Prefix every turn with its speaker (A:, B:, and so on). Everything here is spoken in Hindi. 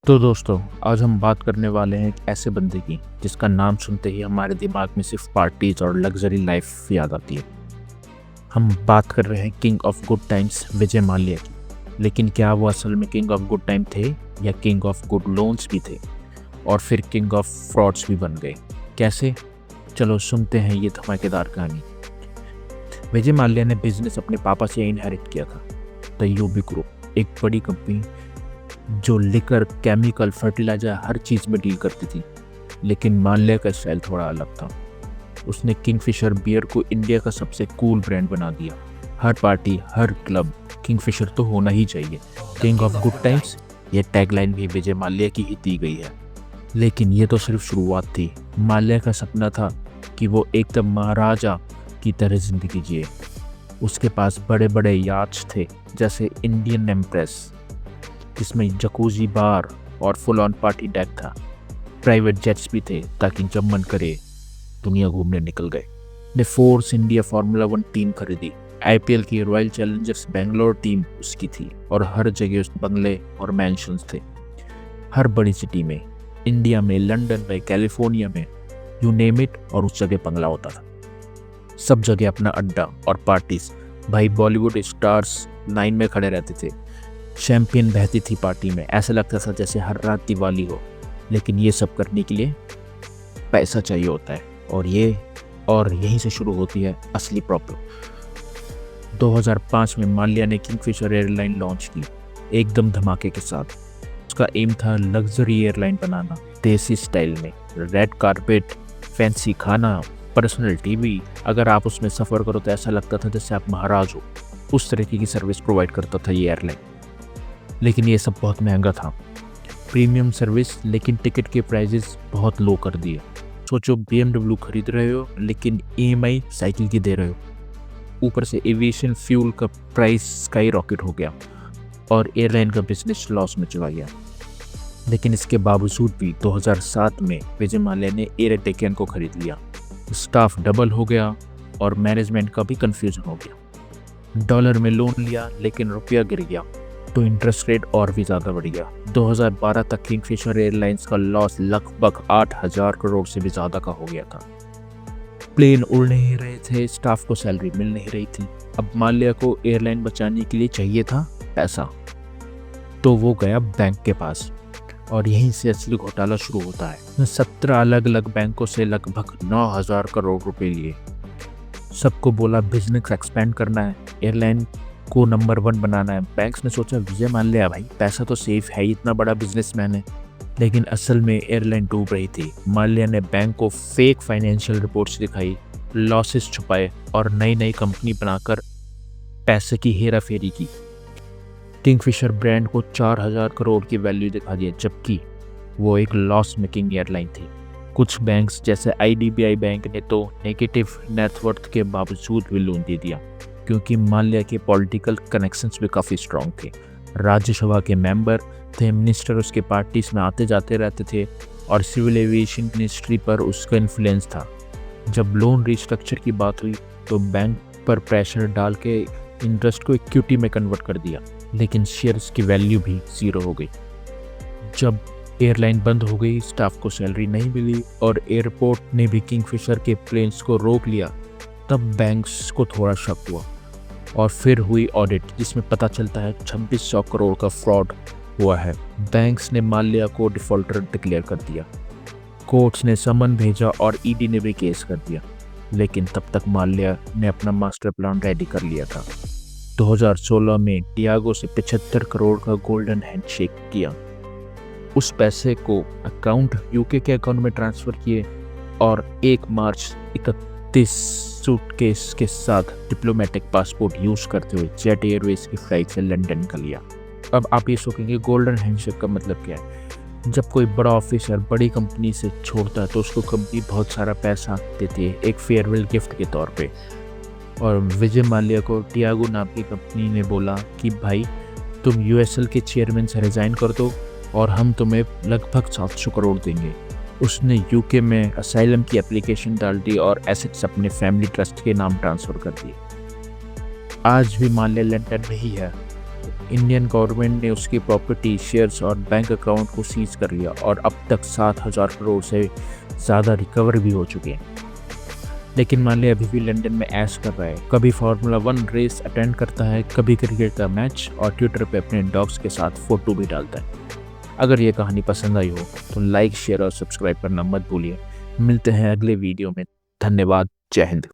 A: तो दोस्तों, आज हम बात करने वाले हैं एक ऐसे बंदे की जिसका नाम सुनते ही हमारे दिमाग में सिर्फ पार्टीज और लग्जरी लाइफ याद आती है। हम बात कर रहे हैं king of good times Vijay Mallya की। लेकिन क्या वो असल में किंग ऑफ गुड टाइम थे या किंग ऑफ गुड लोन्स भी थे और फिर किंग ऑफ फ्रॉड्स भी बन गए? कैसे? चलो सुनते हैं ये धमाकेदार कहानी। विजय माल्या ने बिजनेस अपने पापा से इनहेरिट किया था, द यूबी ग्रुप, एक बड़ी कंपनी जो लिकर, केमिकल, फर्टिलाइजर हर चीज़ में डील करती थी। लेकिन माल्या का स्टाइल थोड़ा अलग था। उसने किंगफिशर बियर को इंडिया का सबसे कूल ब्रांड बना दिया। हर पार्टी, हर क्लब किंगफिशर तो होना ही चाहिए। किंग ऑफ गुड टाइम्स, ये टैगलाइन भी विजय माल्या की ही दी गई है। लेकिन ये तो सिर्फ शुरुआत थी। माल्या का सपना था कि वो एकदम महाराजा की तरह जिंदगी जिए। उसके पास बड़े बड़े याट्स थे, जैसे इंडियन एम्प्रेस, जिसमें जकूजी बार और फुल ऑन पार्टी डेक था। प्राइवेट जेट्स भी थे ताकि जब मन करे दुनिया घूमने निकल गए। ने फोर्स इंडिया फार्मूला 1 टीम खरीदी। आईपीएल की रॉयल चैलेंजर्स बेंगलोर टीम उसकी थी और हर जगह उस बंगले और मैंशंस थे। हर बड़ी सिटी में, इंडिया में, लंदन में, कैलिफोर्निया में, यू नेम इट, और उस जगह बंगला होता था। सब जगह अपना अड्डा और पार्टीज। भाई, बॉलीवुड स्टार्स लाइन में खड़े रहते थे। शैंपियन बहती थी पार्टी में, ऐसा लगता था जैसे हर रात दिवाली हो। लेकिन ये सब करने के लिए पैसा चाहिए होता है, और यहीं से शुरू होती है असली प्रॉब्लम। 2005 में माल्या ने किंगफिशर एयरलाइन लॉन्च की, एकदम धमाके के साथ। उसका एम था लग्जरी एयरलाइन बनाना, देसी स्टाइल में। रेड कारपेट, फैंसी खाना, पर्सनल टीवी। अगर आप उसमें सफ़र करो तो ऐसा लगता था जैसे आप महाराज हो। उस तरीके की सर्विस प्रोवाइड करता था ये एयरलाइन। लेकिन ये सब बहुत महंगा था। प्रीमियम सर्विस, लेकिन टिकट के प्राइजेस बहुत लो कर दिए। सोचो, BMW खरीद रहे हो लेकिन EMI साइकिल की दे रहे हो। ऊपर से एविएशन फ्यूल का प्राइस स्काई रॉकेट हो गया और एयरलाइन का बिजनेस लॉस में चला गया। लेकिन इसके बावजूद भी 2007 में विजय माल्या ने एयर डेक्कन को खरीद लिया। स्टाफ डबल हो गया और मैनेजमेंट का भी कंफ्यूजन हो गया। डॉलर में लोन लिया लेकिन रुपया गिर गया तो इंटरेस्ट रेट और भी ज़्यादा बढ़ गया। 2012 तक किंगफिशर एयरलाइंस का लॉस लगभग 8,000 करोड़ से भी ज़्यादा का हो गया था। प्लेन उड़ नहीं रहे थे, स्टाफ को सैलरी मिल नहीं रही थी। अब माल्या को एयरलाइन बचाने के लिए चाहिए था पैसा, तो वो गया बैंक के पास, और यहीं से असली घोटाला शुरू होता है। 17 अलग अलग बैंकों से लगभग 9,000 करोड़ रुपए लिए। सबको बोला बिजनेस एक्सपेंड करना है, एयरलाइन को नंबर 1 बनाना है। बैंक्स ने सोचा विजय माल्या भाई पैसा तो सेफ है, इतना बड़ा बिजनेसमैन है। लेकिन असल में एयरलाइन डूब रही थी। माल्या ने बैंक को फेक फाइनेंशियल रिपोर्ट्स दिखाई, लॉसेस छुपाए और नई नई कंपनी बनाकर पैसे की हेरा फेरी की। किंगफिशर ब्रांड को 4,000 करोड़ की वैल्यू दिखा दिया, जबकि वो एक लॉस मेकिंग एयरलाइन थी। कुछ बैंक्स जैसे IDBI बैंक ने तो नेगेटिव नेटवर्थ के बावजूद भी लोन दे दिया, क्योंकि माल्या के पॉलिटिकल कनेक्शंस भी काफ़ी स्ट्रॉन्ग थे। राज्यसभा के मेंबर थे, मिनिस्टर उसके पार्टीज में आते जाते रहते थे और सिविल एविएशन मिनिस्ट्री पर उसका इन्फ्लुएंस था। जब लोन रिस्ट्रक्चर की बात हुई तो बैंक पर प्रेशर डाल के इंटरेस्ट को इक्विटी में कन्वर्ट कर दिया, लेकिन शेयर्स की वैल्यू भी ज़ीरो हो गई। जब एयरलाइन बंद हो गई, स्टाफ को सैलरी नहीं मिली और एयरपोर्ट ने भी किंगफिशर के प्लेन्स को रोक लिया, तब बैंक्स को थोड़ा शक हुआ। और फिर हुई ऑडिट, जिसमें पता चलता है 2600 करोड़ का फ्रॉड हुआ है। बैंक्स ने माल्या को डिफॉल्टर डिक्लेयर कर दिया। कोर्ट्स ने समन भेजा और ED ने भी केस कर दिया। लेकिन तब तक माल्या ने अपना मास्टर प्लान रेडी कर लिया था। 2016 में टियागो से 75 करोड़ का गोल्डन हैंडशेक किया। उस पैसे को अकाउंट UK के अकाउंट में ट्रांसफ़र किए और 1 मार्च 31 सूटकेस के साथ डिप्लोमेटिक पासपोर्ट यूज़ करते हुए जेट एयरवेज की फ्लाइट से लंदन निकल लिया। अब आप ये सोचेंगे गोल्डन हैंडशेक का मतलब क्या है? जब कोई बड़ा ऑफिसर बड़ी कंपनी से छोड़ता है तो उसको कंपनी बहुत सारा पैसा देती है, एक फेयरवेल गिफ्ट के तौर पे। और विजय माल्या को टियागो नाम की कंपनी ने बोला कि भाई तुम USL के चेयरमैन से रिज़ाइन कर दो और हम तुम्हें लगभग 700 करोड़ देंगे। उसने UK में असाइलम की एप्लीकेशन डाल दी और एसेट्स अपने फैमिली ट्रस्ट के नाम ट्रांसफ़र कर दिए। आज भी माल्या लंदन में ही है इंडियन गवर्नमेंट ने उसकी प्रॉपर्टी, शेयर्स और बैंक अकाउंट को सीज कर लिया और अब तक 7,000 करोड़ से ज़्यादा रिकवर भी हो चुके हैं। लेकिन माले अभी भी लंदन में ऐश कर रहा है, कभी फार्मूला 1 रेस अटेंड करता है, कभी क्रिकेट का मैच और ट्विटर पे अपने डॉग्स के साथ फ़ोटो भी डालता है। अगर ये कहानी पसंद आई हो तो लाइक, शेयर और सब्सक्राइब करना मत भूलिए। मिलते हैं अगले वीडियो में। धन्यवाद। जय हिंद।